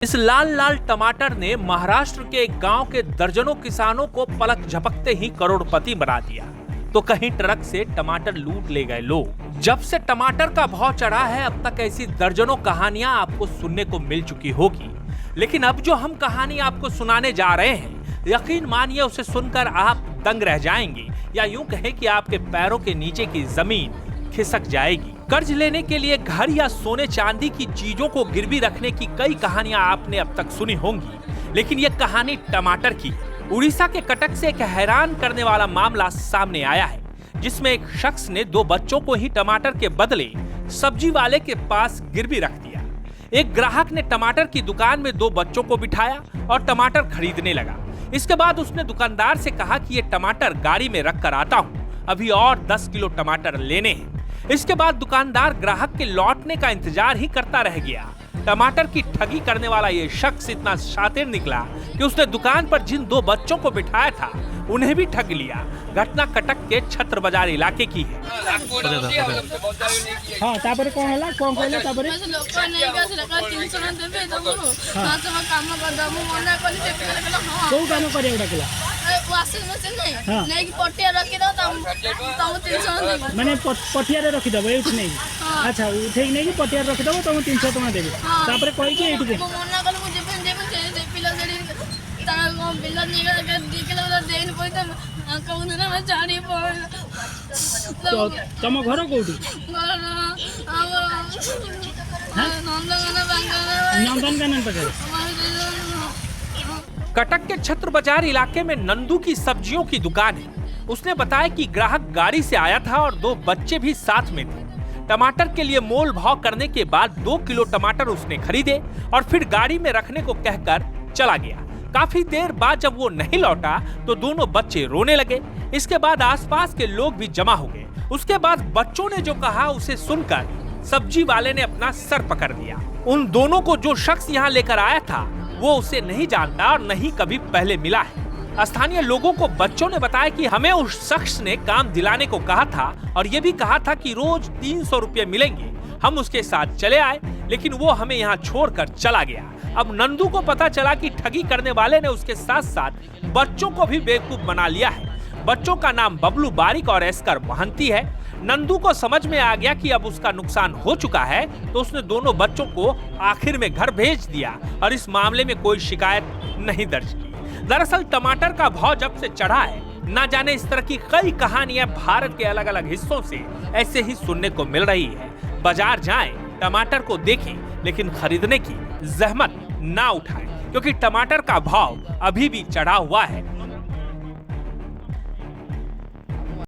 इस लाल लाल टमाटर ने महाराष्ट्र के एक गांव के दर्जनों किसानों को पलक झपकते ही करोड़पति बना दिया। तो कहीं ट्रक से टमाटर लूट ले गए लोग। जब से टमाटर का भाव चढ़ा है, अब तक ऐसी दर्जनों कहानियां आपको सुनने को मिल चुकी होगी। लेकिन अब जो हम कहानी आपको सुनाने जा रहे हैं, यकीन मानिए उसे सुनकर आप दंग रह जाएंगे, या यूं कहें कि आपके पैरों के नीचे की जमीन खिसक जाएगी। कर्ज लेने के लिए घर या सोने चांदी की चीजों को गिरवी रखने की कई कहानियां आपने अब तक सुनी होंगी, लेकिन यह कहानी टमाटर की है। उड़ीसा के कटक से एक हैरान करने वाला मामला सामने आया है, जिसमें एक शख्स ने 2 बच्चों को ही टमाटर के बदले सब्जी वाले के पास गिरवी रख दिया। एक ग्राहक ने टमाटर की दुकान में 2 बच्चों को बिठाया और टमाटर खरीदने लगा। इसके बाद उसने दुकानदार से कहा कि ये टमाटर गाड़ी में रख कर आता हूँ, अभी और 10 किलो टमाटर लेने हैं। इसके बाद दुकानदार ग्राहक के लौटने का इंतजार ही करता रह गया। टमाटर की ठगी करने वाला ये शख्स इतना शातिर निकला कि उसने दुकान पर जिन 2 बच्चों को बिठाया था उन्हें भी ठग लिया। घटना कटक के छत्र बाजार इलाके की है। हाँ, तापर कौन हला कौन कहले तापर लोक नहीं का सरकार 300 देबे तमरो हां सब काम कर दमु मना कली से कहले हां कोउ काम करे डाकला वाशिंग मशीन नहीं कि पटिया रखि दो तम 300 देबे माने पटिया रे रखि दबो एठी नहीं। अच्छा उठे नहीं कि पटिया रखि दबो तम 300 टका देबे। तापर कहि कि एठी मना कल मुझे देबे पिला जड़ी ता बिल्ला निगा के दिखला देन कोई त कहू ना मैं जानी पड़ तो तम घर कोठी नंदनकानन पकड़। कटक के छत्र बाजार इलाके में नंदू की सब्जियों की दुकान है। उसने बताया कि ग्राहक गाड़ी से आया था और 2 बच्चे भी साथ में थे। टमाटर के लिए मोल भाव करने के बाद 2 किलो टमाटर उसने खरीदे और फिर गाड़ी में रखने को कहकर चला गया। काफी देर बाद जब वो नहीं लौटा तो दोनों बच्चे रोने लगे। इसके बाद आसपास के लोग भी जमा हो गए। उसके बाद बच्चों ने जो कहा उसे सुनकर सब्जी वाले ने अपना सर पकड़ लिया। उन दोनों को जो शख्स यहाँ लेकर आया था वो उसे नहीं जानता और नहीं कभी पहले मिला है। स्थानीय लोगों को बच्चों ने बताया कि हमें उस शख्स ने काम दिलाने को कहा था और ये भी कहा था कि रोज 300 रुपये मिलेंगे। हम उसके साथ चले आए, लेकिन वो हमें यहाँ छोड़कर चला गया। अब नंदू को पता चला कि ठगी करने वाले ने उसके साथ साथ बच्चों को भी बेवकूफ बना लिया है। बच्चों का नाम बबलू बारिक और एस्कर महंती है। नंदू को समझ में आ गया कि अब उसका नुकसान हो चुका है, तो उसने दोनों बच्चों को आखिर में घर भेज दिया और इस मामले में कोई शिकायत नहीं दर्ज की। दरअसल टमाटर का भाव जब से चढ़ा है, ना जाने इस तरह की कई कहानियां भारत के अलग अलग हिस्सों से ऐसे ही सुनने को मिल रही है। बाजार जाएं, टमाटर को देखें, लेकिन खरीदने की जहमत ना उठाएं, क्योंकि टमाटर का भाव अभी भी चढ़ा हुआ है